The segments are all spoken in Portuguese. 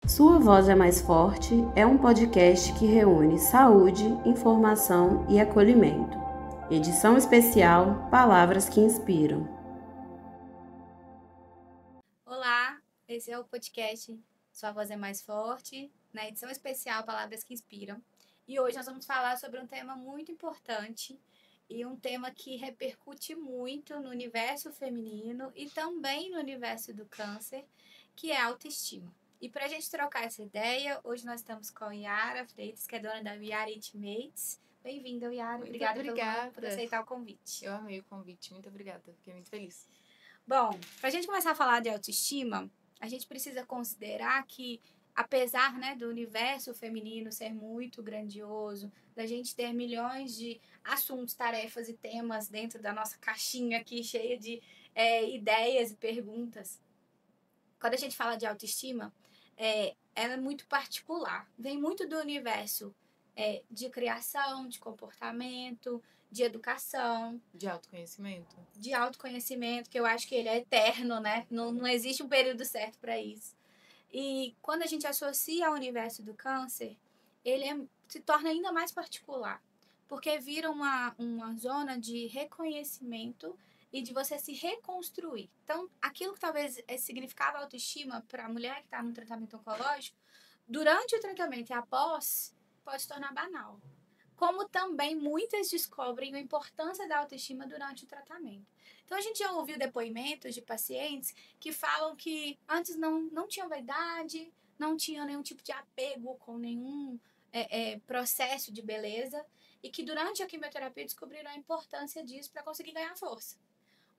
Sua Voz é Mais Forte é um podcast que reúne saúde, informação e acolhimento. Edição especial Palavras que Inspiram. Olá, esse é o podcast Sua Voz é Mais Forte, na edição especial Palavras que Inspiram. E hoje nós vamos falar sobre um tema muito importante e um tema que repercute muito no universo feminino e também no universo do câncer, que é a autoestima. E para a gente trocar essa ideia, hoje nós estamos com a Yara Freitas, que é dona da Yara Intimates. Bem-vinda, Yara. Obrigada por aceitar o convite. Eu amei o convite, muito obrigada, fiquei muito feliz. Bom, para a gente começar a falar de autoestima, a gente precisa considerar que, apesar, do universo feminino ser muito grandioso, da gente ter milhões de assuntos, tarefas e temas dentro da nossa caixinha aqui, cheia de ideias e perguntas, quando a gente fala de autoestima, ela é muito particular. Vem muito do universo de criação, de comportamento, de educação. De autoconhecimento. De autoconhecimento, que eu acho que ele é eterno, né? Não existe um período certo para isso. E quando a gente associa ao universo do câncer, ele se torna ainda mais particular, porque vira uma zona de reconhecimento e de você se reconstruir. Então, aquilo que talvez significava autoestima para a mulher que está no tratamento oncológico, durante o tratamento e após, pode se tornar banal. Como também muitas descobrem a importância da autoestima durante o tratamento. Então, a gente já ouviu depoimentos de pacientes que falam que antes não tinham vaidade, não tinham nenhum tipo de apego com nenhum processo de beleza e que durante a quimioterapia descobriram a importância disso para conseguir ganhar força.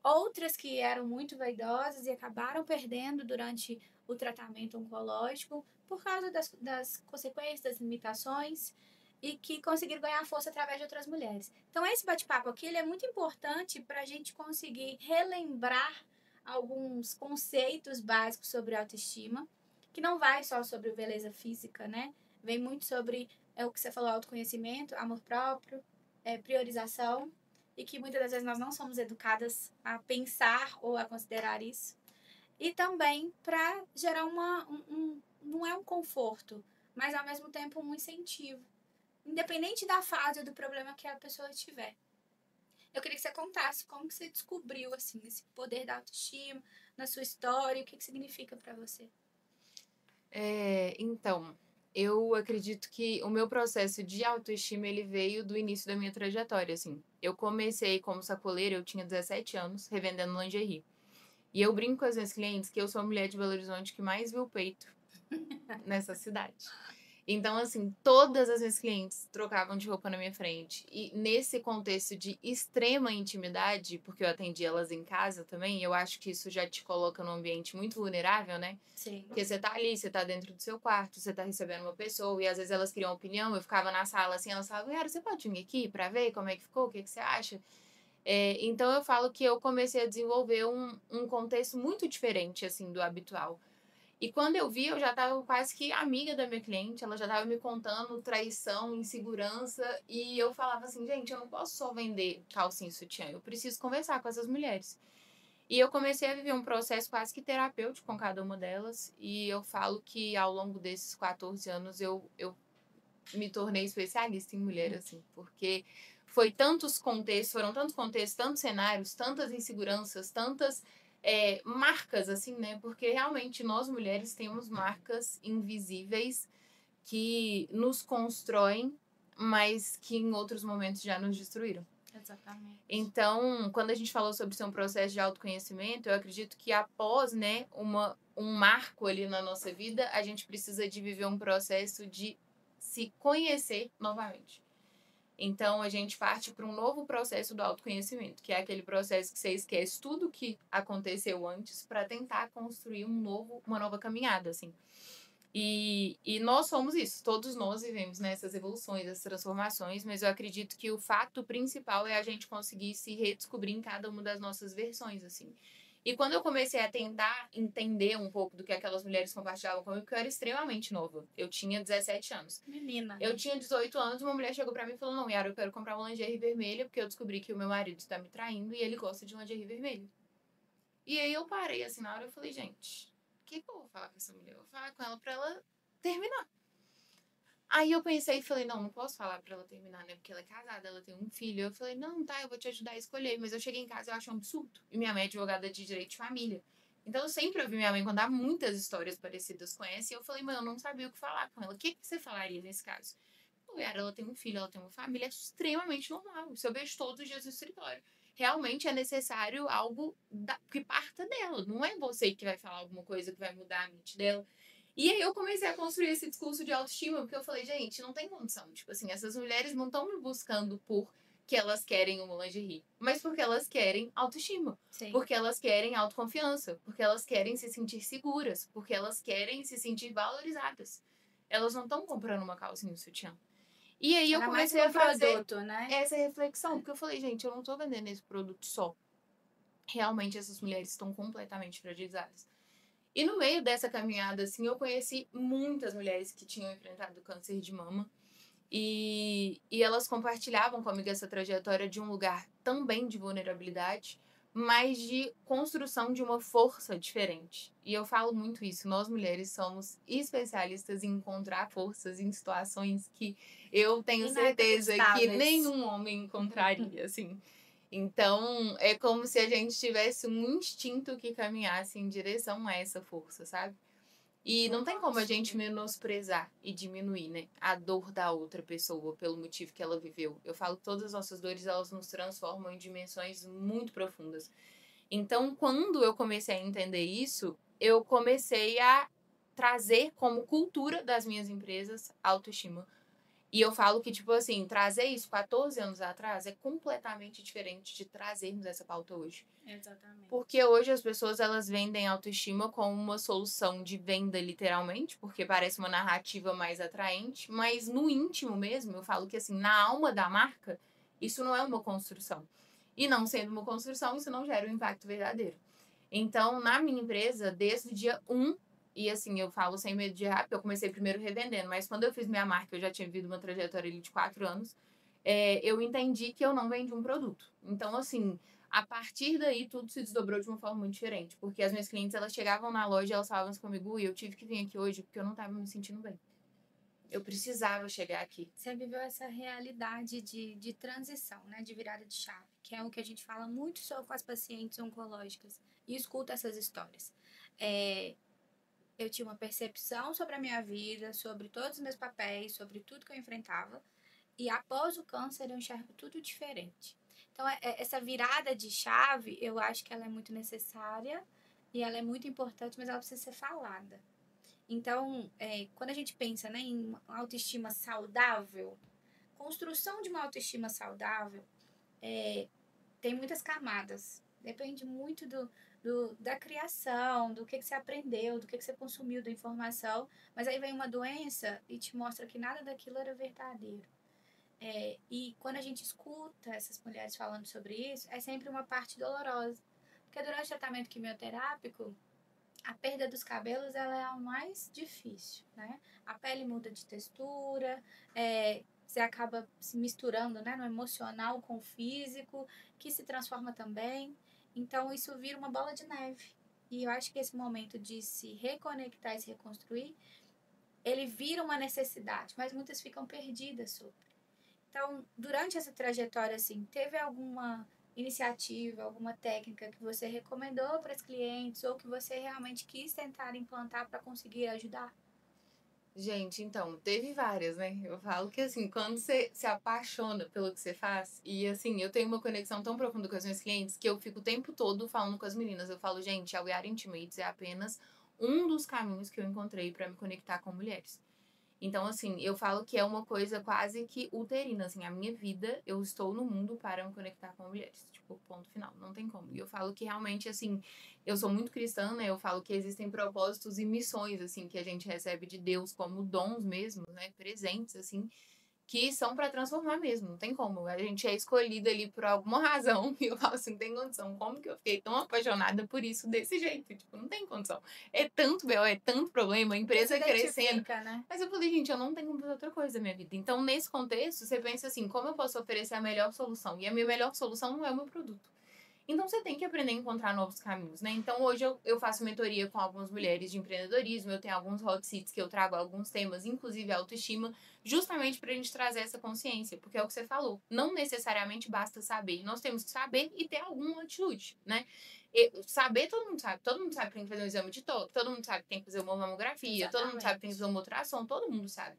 Outras que eram muito vaidosas e acabaram perdendo durante o tratamento oncológico por causa das consequências, das limitações, e que conseguiram ganhar força através de outras mulheres. Então, esse bate-papo aqui ele é muito importante para a gente conseguir relembrar alguns conceitos básicos sobre autoestima, que não vai só sobre beleza física, né? Vem muito sobre o que você falou, autoconhecimento, amor próprio, priorização, e que muitas das vezes nós não somos educadas a pensar ou a considerar isso. E também para gerar não é um conforto, mas ao mesmo tempo um incentivo, independente da fase ou do problema que a pessoa tiver. Eu queria que você contasse como que você descobriu assim, esse poder da autoestima na sua história, o que significa para você. Então, eu acredito que o meu processo de autoestima, ele veio do início da minha trajetória, assim. Eu comecei como sacoleira, eu tinha 17 anos, revendendo lingerie. E eu brinco com as minhas clientes que eu sou a mulher de Belo Horizonte que mais viu peito nessa cidade. Então, assim, todas as minhas clientes trocavam de roupa na minha frente. E nesse contexto de extrema intimidade, porque eu atendi elas em casa também, eu acho que isso já te coloca num ambiente muito vulnerável, né? Sim. Porque você tá ali, você tá dentro do seu quarto, você tá recebendo uma pessoa, e às vezes elas queriam opinião, eu ficava na sala assim, elas falavam, Yara, você pode vir aqui pra ver como é que ficou, o que você acha? Então eu falo que eu comecei a desenvolver um contexto muito diferente, assim, do habitual. E quando eu vi, eu já estava quase que amiga da minha cliente, ela já estava me contando traição, insegurança, e eu falava assim, gente, eu não posso só vender calcinha e sutiã, eu preciso conversar com essas mulheres. E eu comecei a viver um processo quase que terapêutico com cada uma delas, e eu falo que ao longo desses 14 anos eu me tornei especialista em mulher, assim, porque foram tantos contextos, tantos cenários, tantas inseguranças, tantas marcas, assim, né? Porque realmente nós mulheres temos marcas invisíveis que nos constroem, mas que em outros momentos já nos destruíram. Exatamente. Então, quando a gente falou sobre ser um processo de autoconhecimento, eu acredito que após, né, um marco ali na nossa vida, a gente precisa de viver um processo de se conhecer novamente. Então, a gente parte para um novo processo do autoconhecimento, que é aquele processo que você esquece tudo que aconteceu antes para tentar construir uma nova caminhada, assim. E nós somos isso, todos nós vivemos nessas evoluções, essas transformações, mas eu acredito que o fato principal é a gente conseguir se redescobrir em cada uma das nossas versões, assim. E quando eu comecei a tentar entender um pouco do que aquelas mulheres compartilhavam comigo, porque eu era extremamente nova. Eu tinha 17 anos. Menina. Eu tinha 18 anos, uma mulher chegou pra mim e falou, não, Yara, eu quero comprar uma lingerie vermelha, porque eu descobri que o meu marido está me traindo e ele gosta de lingerie vermelha. E aí eu parei, assim, na hora eu falei, gente, o que eu vou falar com essa mulher? Eu vou falar com ela pra ela terminar. Aí eu pensei e falei, não posso falar pra ela terminar, né? Porque ela é casada, ela tem um filho. Eu falei, não, tá, eu vou te ajudar a escolher. Mas eu cheguei em casa e eu achei um absurdo. E minha mãe é advogada de direito de família. Então eu sempre ouvi minha mãe contar muitas histórias parecidas com essa. E eu falei, mãe, eu não sabia o que falar com ela. O que você falaria nesse caso? Ela tem um filho, ela tem uma família, é extremamente normal. Isso eu vejo todos os dias no escritório. Realmente é necessário algo que parta dela. Não é você que vai falar alguma coisa que vai mudar a mente dela. E aí eu comecei a construir esse discurso de autoestima, porque eu falei, gente, não tem condição. Tipo assim, essas mulheres não estão me buscando porque elas querem uma lingerie, mas porque elas querem autoestima. Sim. Porque elas querem autoconfiança, porque elas querem se sentir seguras, porque elas querem se sentir valorizadas. Elas não estão comprando uma calcinha e um sutiã. E aí eu comecei a fazer produto, né? essa reflexão, porque eu falei, gente, eu não tô vendendo esse produto só. Realmente essas mulheres estão completamente fragilizadas. E no meio dessa caminhada, assim, eu conheci muitas mulheres que tinham enfrentado câncer de mama. E elas compartilhavam comigo essa trajetória de um lugar também de vulnerabilidade, mas de construção de uma força diferente. E eu falo muito isso, nós mulheres somos especialistas em encontrar forças em situações que eu tenho certeza que nenhum homem encontraria, assim. Então, é como se a gente tivesse um instinto que caminhasse em direção a essa força, sabe? E não tem como a gente menosprezar e diminuir, né, a dor da outra pessoa pelo motivo que ela viveu. Eu falo que todas as nossas dores, elas nos transformam em dimensões muito profundas. Então, quando eu comecei a entender isso, eu comecei a trazer como cultura das minhas empresas autoestima. E eu falo que, tipo assim, trazer isso 14 anos atrás é completamente diferente de trazermos essa pauta hoje. Exatamente. Porque hoje as pessoas, elas vendem autoestima como uma solução de venda, literalmente, porque parece uma narrativa mais atraente, mas no íntimo mesmo, eu falo que, assim, na alma da marca, isso não é uma construção. E não sendo uma construção, isso não gera um impacto verdadeiro. Então, na minha empresa, desde o dia 1, e assim, eu falo sem medo de errar, porque eu comecei primeiro revendendo, mas quando eu fiz minha marca, eu já tinha vivido uma trajetória ali de 4 anos, eu entendi que eu não vendi um produto. Então, assim, a partir daí, tudo se desdobrou de uma forma muito diferente, porque as minhas clientes, elas chegavam na loja e elas falavam assim comigo, e eu tive que vir aqui hoje porque eu não estava me sentindo bem. Eu precisava chegar aqui. Você viveu essa realidade de transição, né? De virada de chave, que é o que a gente fala muito sobre com as pacientes oncológicas e escuta essas histórias. Eu tinha uma percepção sobre a minha vida, sobre todos os meus papéis, sobre tudo que eu enfrentava. E após o câncer, eu enxergo tudo diferente. Então, essa virada de chave, eu acho que ela é muito necessária e ela é muito importante, mas ela precisa ser falada. Então, quando a gente pensa, né, em autoestima saudável, construção de uma autoestima saudável tem muitas camadas. Depende muito da criação, do que você aprendeu, do que você consumiu da informação. Mas aí vem uma doença e te mostra que nada daquilo era verdadeiro. E quando a gente escuta essas mulheres falando sobre isso, é sempre uma parte dolorosa. Porque durante o tratamento quimioterápico, a perda dos cabelos ela é a mais difícil, né? A pele muda de textura, você acaba se misturando, né, no emocional com o físico, que se transforma também. Então, isso vira uma bola de neve. E eu acho que esse momento de se reconectar e se reconstruir, ele vira uma necessidade, mas muitas ficam perdidas sobre. Então, durante essa trajetória, assim, teve alguma iniciativa, alguma técnica que você recomendou para os clientes ou que você realmente quis tentar implantar para conseguir ajudar? Gente, então, teve várias, né? Eu falo que, assim, quando você se apaixona pelo que você faz, e, assim, eu tenho uma conexão tão profunda com as minhas clientes que eu fico o tempo todo falando com as meninas. Eu falo, gente, a We Are Intimates é apenas um dos caminhos que eu encontrei para me conectar com mulheres. Então, assim, eu falo que é uma coisa quase que uterina, assim, a minha vida, eu estou no mundo para me conectar com mulheres, tipo, ponto final, não tem como. E eu falo que realmente, assim, eu sou muito cristã, né, eu falo que existem propósitos e missões, assim, que a gente recebe de Deus como dons mesmo, né, presentes, assim, que são para transformar mesmo, não tem como. A gente é escolhida ali por alguma razão, e eu falo assim, não tem condição. Como que eu fiquei tão apaixonada por isso desse jeito? Tipo, não tem condição. É tanto B.O., é tanto problema, a empresa crescendo. Né? Mas eu falei, gente, eu não tenho como fazer outra coisa na minha vida. Então, nesse contexto, você pensa assim, como eu posso oferecer a melhor solução? E a minha melhor solução não é o meu produto. Então, você tem que aprender a encontrar novos caminhos, né? Então, hoje eu faço mentoria com algumas mulheres de empreendedorismo, eu tenho alguns hot seats que eu trago alguns temas, inclusive autoestima, justamente pra gente trazer essa consciência, porque é o que você falou, não necessariamente basta saber, nós temos que saber e ter alguma atitude, né? Saber, todo mundo sabe que tem que fazer um exame de toque, todo mundo sabe que tem que fazer uma mamografia, todo mundo sabe que tem que fazer uma ultrassom, todo mundo sabe.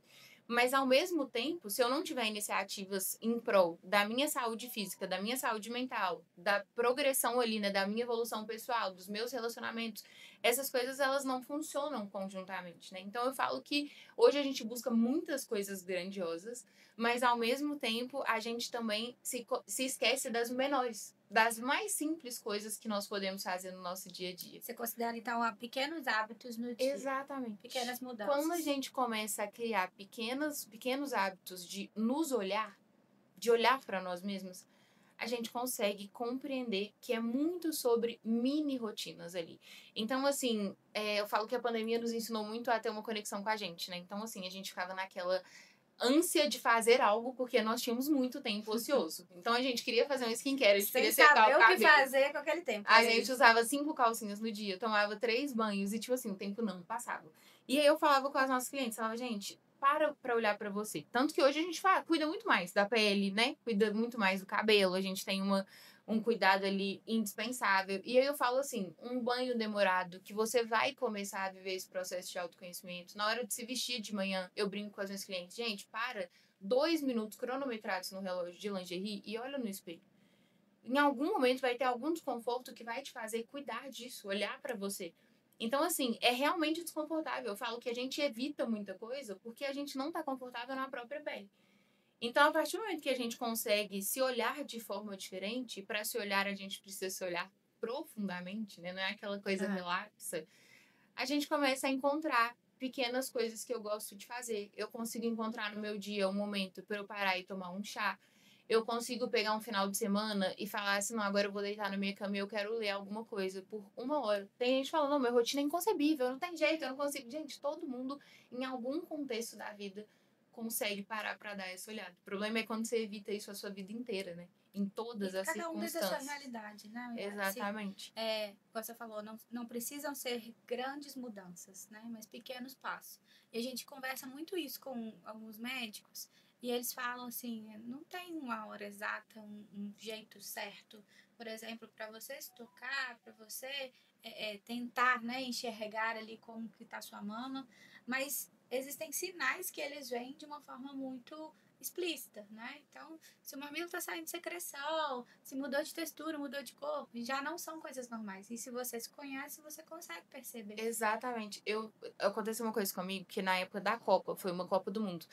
Mas, ao mesmo tempo, se eu não tiver iniciativas em prol da minha saúde física, da minha saúde mental, da progressão ali, né, da minha evolução pessoal, dos meus relacionamentos, essas coisas, elas não funcionam conjuntamente, né? Então, eu falo que hoje a gente busca muitas coisas grandiosas, mas, ao mesmo tempo, a gente também se esquece das menores, das mais simples coisas que nós podemos fazer no nosso dia a dia. Você considera, então, pequenos hábitos no dia. Exatamente. Pequenas mudanças. Quando a gente começa a criar pequenos hábitos de nos olhar, de olhar para nós mesmos, a gente consegue compreender que é muito sobre mini rotinas ali. Então, assim, eu falo que a pandemia nos ensinou muito a ter uma conexão com a gente, né? Então, assim, a gente ficava naquela ânsia de fazer algo porque nós tínhamos muito tempo ocioso. Então, a gente queria fazer um skincare, a gente Sem queria secar saber o cabelo. o que fazer com aquele tempo. A gente usava 5 calcinhas no dia, tomava 3 banhos e, tipo assim, o tempo não passava. E aí eu falava com as nossas clientes, falava, gente, pra olhar pra você. Tanto que hoje a gente cuida muito mais da pele, né? Cuida muito mais do cabelo, a gente tem um cuidado ali indispensável. E aí eu falo assim, um banho demorado, que você vai começar a viver esse processo de autoconhecimento. Na hora de se vestir de manhã, eu brinco com as minhas clientes, gente, 2 minutos cronometrados no relógio de lingerie e olha no espelho. Em algum momento vai ter algum desconforto que vai te fazer cuidar disso, olhar pra você. Então, assim, é realmente desconfortável. Eu falo que a gente evita muita coisa porque a gente não tá confortável na própria pele. Então, a partir do momento que a gente consegue se olhar de forma diferente, para se olhar a gente precisa se olhar profundamente, né? Não é aquela coisa relaxa. A gente começa a encontrar pequenas coisas que eu gosto de fazer. Eu consigo encontrar no meu dia um momento para eu parar e tomar um chá. Eu consigo pegar um final de semana e falar assim, não, agora eu vou deitar na minha cama e eu quero ler alguma coisa por 1 hora. Tem gente falando, não, minha rotina é inconcebível, não tem jeito, eu não consigo. Gente, todo mundo, em algum contexto da vida, consegue parar para dar essa olhada. O problema é quando você evita isso a sua vida inteira, né? Em todas as cada um dentro da circunstâncias. sua realidade, né? Exatamente. Como você falou, não precisam ser grandes mudanças, né? Mas pequenos passos. E a gente conversa muito isso com alguns médicos e eles falam assim, não tem uma hora exata, um jeito certo. Por exemplo, para você se tocar, para você tentar, né, enxergar ali como que está sua mama, mas existem sinais que eles vêm de uma forma muito explícita, né? Então, se o mamilo está saindo de secreção, se mudou de textura, mudou de cor, já não são coisas normais. E se você se conhece, você consegue perceber. Exatamente. Aconteceu uma coisa comigo, que na época da Copa, foi uma Copa do Mundo.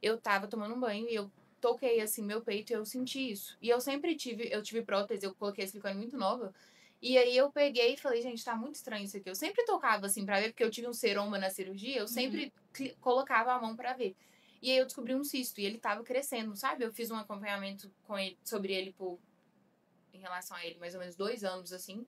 Eu tava tomando um banho e eu toquei, assim, meu peito e eu senti isso. E eu sempre tive prótese, eu coloquei a silicone muito nova. E aí eu peguei e falei, gente, tá muito estranho isso aqui. Eu sempre tocava, assim, pra ver, porque eu tive um seroma na cirurgia, eu sempre colocava a mão pra ver. E aí eu descobri um cisto e ele tava crescendo, sabe? Eu fiz um acompanhamento sobre ele em relação a ele, mais ou menos 2 anos, assim.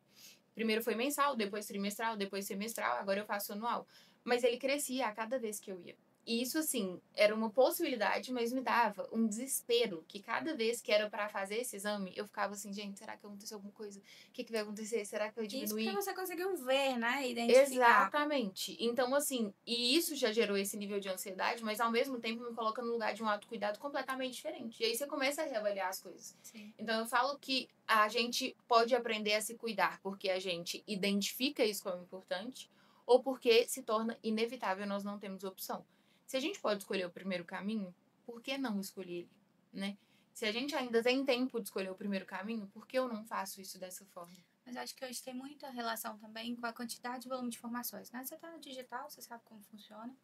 Primeiro foi mensal, depois trimestral, depois semestral, agora eu faço anual. Mas ele crescia a cada vez que eu ia. E isso, assim, era uma possibilidade, mas me dava um desespero, que cada vez que era pra fazer esse exame, eu ficava assim, gente, será que aconteceu alguma coisa? O que vai acontecer? Será que vai diminuir? Isso porque você conseguiu ver, né? Identificar. Exatamente. Então, assim, e isso já gerou esse nível de ansiedade, mas ao mesmo tempo me coloca no lugar de um autocuidado completamente diferente. E aí você começa a reavaliar as coisas. Sim. Então, eu falo que a gente pode aprender a se cuidar porque a gente identifica isso como importante ou porque se torna inevitável, nós não temos opção. Se a gente pode escolher o primeiro caminho, por que não escolher ele, né? Se a gente ainda tem tempo de escolher o primeiro caminho, por que eu não faço isso dessa forma? Mas acho que hoje tem muita relação também com a quantidade e volume de informações, né? Você tá no digital, você sabe como funciona.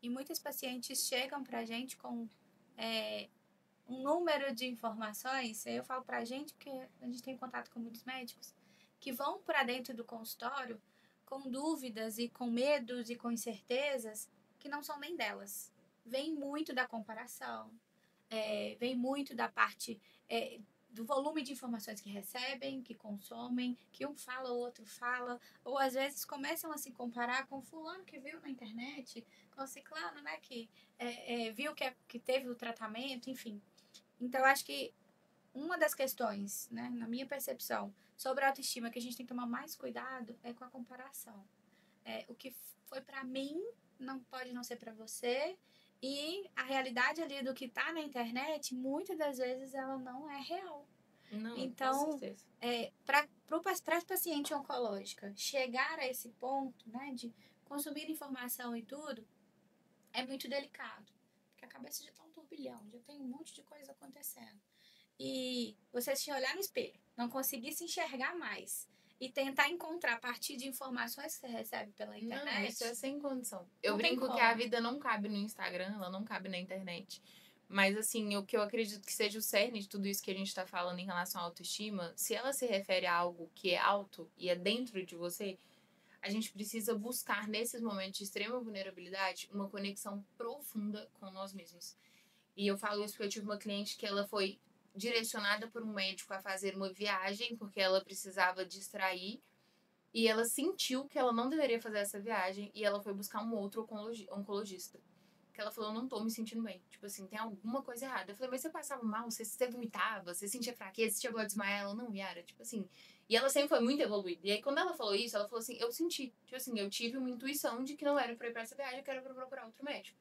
E muitas pacientes chegam pra gente com um número de informações. Eu falo pra gente, porque a gente tem contato com muitos médicos, que vão para dentro do consultório com dúvidas e com medos e com incertezas que não são nem delas. Vem muito da comparação, vem muito da parte do volume de informações que recebem, que consomem, que um fala, o outro fala, ou às vezes começam a se comparar com fulano que viu na internet, com ciclano, né, que viu que teve o tratamento, enfim. Então, eu acho que uma das questões, né, na minha percepção, sobre a autoestima que a gente tem que tomar mais cuidado é com a comparação. O que foi para mim não pode não ser para você, e a realidade ali do que tá na internet, muitas das vezes ela não é real. Não, Então, com certeza. para a paciente oncológica chegar a esse ponto, né, de consumir informação e tudo, é muito delicado. Porque a cabeça já está um turbilhão, já tem um monte de coisa acontecendo. E você se olhar no espelho, não conseguir se enxergar mais e tentar encontrar a partir de informações que você recebe pela internet. Não, isso é sem condição. Eu Não tem brinco que como. a vida não cabe no Instagram, ela não cabe na internet. Mas, assim, o que eu acredito que seja o cerne de tudo isso que a gente tá falando em relação à autoestima, se ela se refere a algo que é alto e é dentro de você, a gente precisa buscar, nesses momentos de extrema vulnerabilidade, uma conexão profunda com nós mesmos. E eu falo isso porque eu tive uma cliente que ela foi direcionada por um médico a fazer uma viagem, porque ela precisava distrair, e ela sentiu que ela não deveria fazer essa viagem, e ela foi buscar um outro oncologista. Que ela falou, eu não tô me sentindo bem. Tipo assim, tem alguma coisa errada. Eu falei, mas você passava mal? Você vomitava? Você sentia fraqueza? Você chegou a desmaiar? Ela, não, Yara, tipo assim. E ela sempre foi muito evoluída. E aí, quando ela falou isso, ela falou assim, eu senti. Tipo assim, eu tive uma intuição de que não era pra ir pra essa viagem, que era pra procurar outro médico.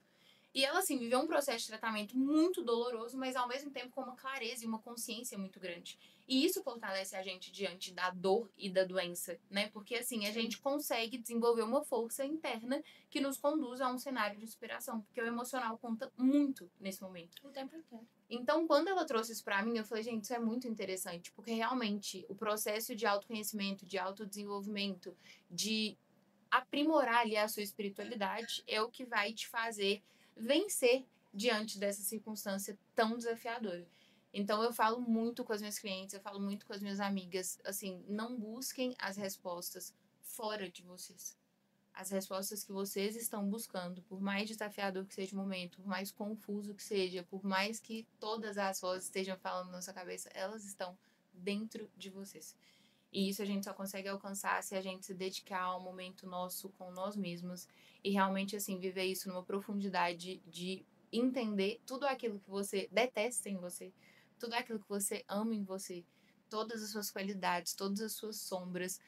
E ela, assim, viveu um processo de tratamento muito doloroso, mas ao mesmo tempo com uma clareza e uma consciência muito grande. E isso fortalece a gente diante da dor e da doença, né? Porque, assim, a gente consegue desenvolver uma força interna que nos conduz a um cenário de superação. Porque o emocional conta muito nesse momento. O tempo inteiro. Então, quando ela trouxe isso pra mim, eu falei, gente, isso é muito interessante. Porque, realmente, o processo de autoconhecimento, de autodesenvolvimento, de aprimorar ali a sua espiritualidade é o que vai te fazer vencer diante dessa circunstância tão desafiadora. Então eu falo muito com as minhas clientes, eu falo muito com as minhas amigas, assim, não busquem as respostas fora de vocês. As respostas que vocês estão buscando, por mais desafiador que seja o momento, por mais confuso que seja, por mais que todas as vozes estejam falando na sua cabeça, elas estão dentro de vocês. E isso a gente só consegue alcançar se a gente se dedicar ao momento nosso com nós mesmos e realmente, assim, viver isso numa profundidade de entender tudo aquilo que você detesta em você, tudo aquilo que você ama em você, todas as suas qualidades, todas as suas sombras,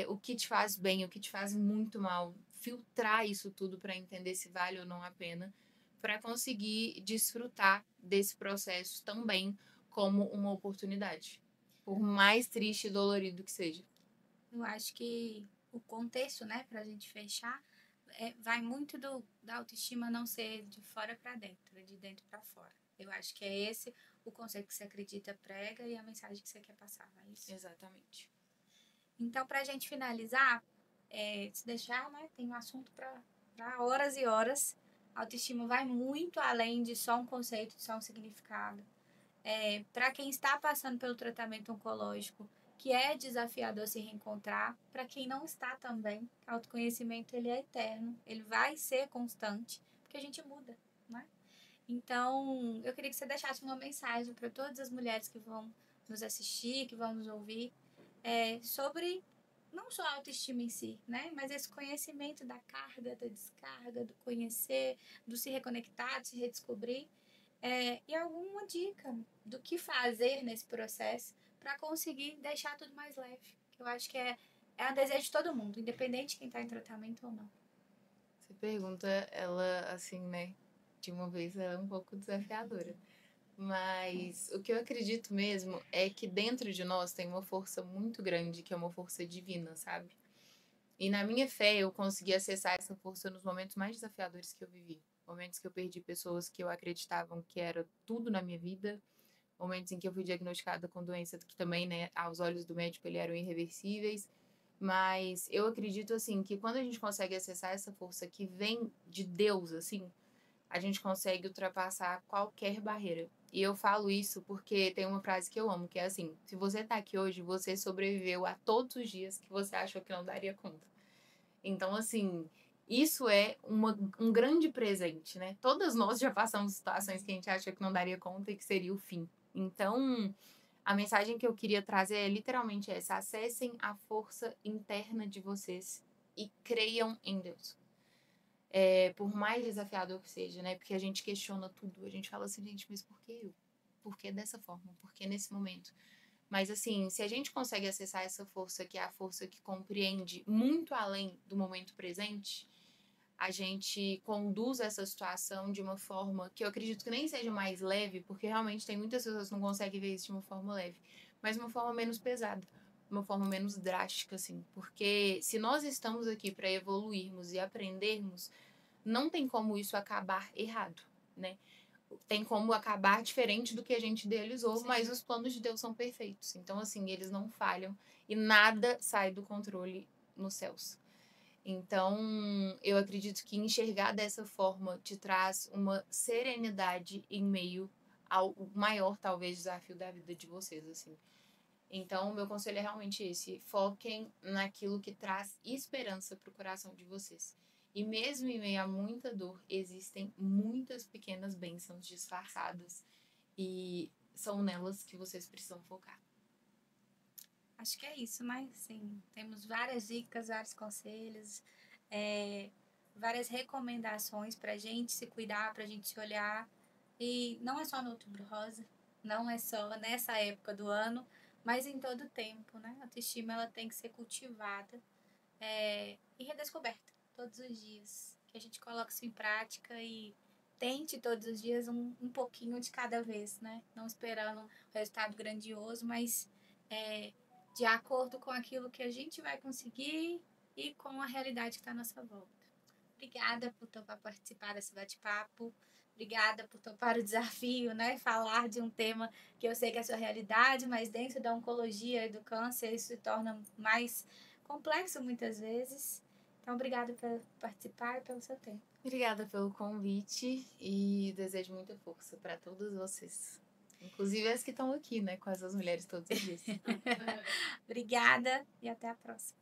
o que te faz bem, o que te faz muito mal, filtrar isso tudo para entender se vale ou não a pena, para conseguir desfrutar desse processo também como uma oportunidade. Por mais triste e dolorido que seja. Eu acho que o contexto, né, pra gente fechar, vai muito da autoestima não ser de fora para dentro, é de dentro para fora. Eu acho que é esse o conceito que você acredita prega e a mensagem que você quer passar, não é isso? Exatamente. Então, pra gente finalizar, se deixar, né, tem um assunto para horas e horas. A autoestima vai muito além de só um conceito, de só um significado. Para quem está passando pelo tratamento oncológico, que é desafiador se reencontrar, para quem não está também, autoconhecimento ele é eterno, ele vai ser constante, porque a gente muda, né? Então, eu queria que você deixasse uma mensagem para todas as mulheres que vão nos assistir, que vão nos ouvir, sobre não só a autoestima em si, né? Mas esse conhecimento da carga, da descarga, do conhecer, do se reconectar, de se redescobrir. E alguma dica do que fazer nesse processo para conseguir deixar tudo mais leve. Que eu acho que é um desejo de todo mundo, independente de quem está em tratamento ou não. Essa pergunta, ela, assim, né, de uma vez, ela é um pouco desafiadora. Mas o que eu acredito mesmo é que dentro de nós tem uma força muito grande, que é uma força divina, sabe? E na minha fé, eu consegui acessar essa força nos momentos mais desafiadores que eu vivi. Momentos que eu perdi pessoas que eu acreditavam que era tudo na minha vida. Momentos em que eu fui diagnosticada com doença que também, né, aos olhos do médico, eles eram irreversíveis. Mas eu acredito, assim, que quando a gente consegue acessar essa força que vem de Deus, assim, a gente consegue ultrapassar qualquer barreira. E eu falo isso porque tem uma frase que eu amo, que é assim: se você tá aqui hoje, você sobreviveu a todos os dias que você achou que não daria conta. Então, assim, isso é um grande presente, né? Todas nós já passamos situações que a gente acha que não daria conta e que seria o fim. Então, a mensagem que eu queria trazer é literalmente essa: acessem a força interna de vocês e creiam em Deus. Por mais desafiador que seja, né? Porque a gente questiona tudo. A gente fala assim, gente, mas por que eu? por que dessa forma? Por que nesse momento? Mas, assim, se a gente consegue acessar essa força, que é a força que compreende muito além do momento presente, a gente conduz essa situação de uma forma que eu acredito que nem seja mais leve, porque realmente tem muitas pessoas que não conseguem ver isso de uma forma leve, mas uma forma menos pesada, uma forma menos drástica, assim. Porque se nós estamos aqui para evoluirmos e aprendermos, não tem como isso acabar errado, né? Tem como acabar diferente do que a gente idealizou, Sim. mas os planos de Deus são perfeitos. Então, assim, eles não falham e nada sai do controle nos céus. Então, eu acredito que enxergar dessa forma te traz uma serenidade em meio ao maior, talvez, desafio da vida de vocês, assim. Então, o meu conselho é realmente esse: foquem naquilo que traz esperança para o coração de vocês. E mesmo em meio a muita dor, existem muitas pequenas bênçãos disfarçadas e são nelas que vocês precisam focar. Acho que é isso, mas sim, temos várias dicas, vários conselhos, várias recomendações para a gente se cuidar, para a gente se olhar. E não é só no Outubro Rosa, não é só nessa época do ano, mas em todo o tempo, né? A autoestima ela tem que ser cultivada e redescoberta todos os dias. Que a gente coloque isso em prática e tente todos os dias um pouquinho de cada vez, né? Não esperando um resultado grandioso, mas de acordo com aquilo que a gente vai conseguir e com a realidade que está à nossa volta. Obrigada por topar participar desse bate-papo. Obrigada por topar o desafio, né? Falar de um tema que eu sei que é a sua realidade, mas dentro da oncologia e do câncer isso se torna mais complexo muitas vezes. Então, obrigada por participar e pelo seu tempo. Obrigada pelo convite e desejo muita força para todos vocês. Inclusive as que estão aqui, né? Com essas mulheres todos os dias. Obrigada e até a próxima.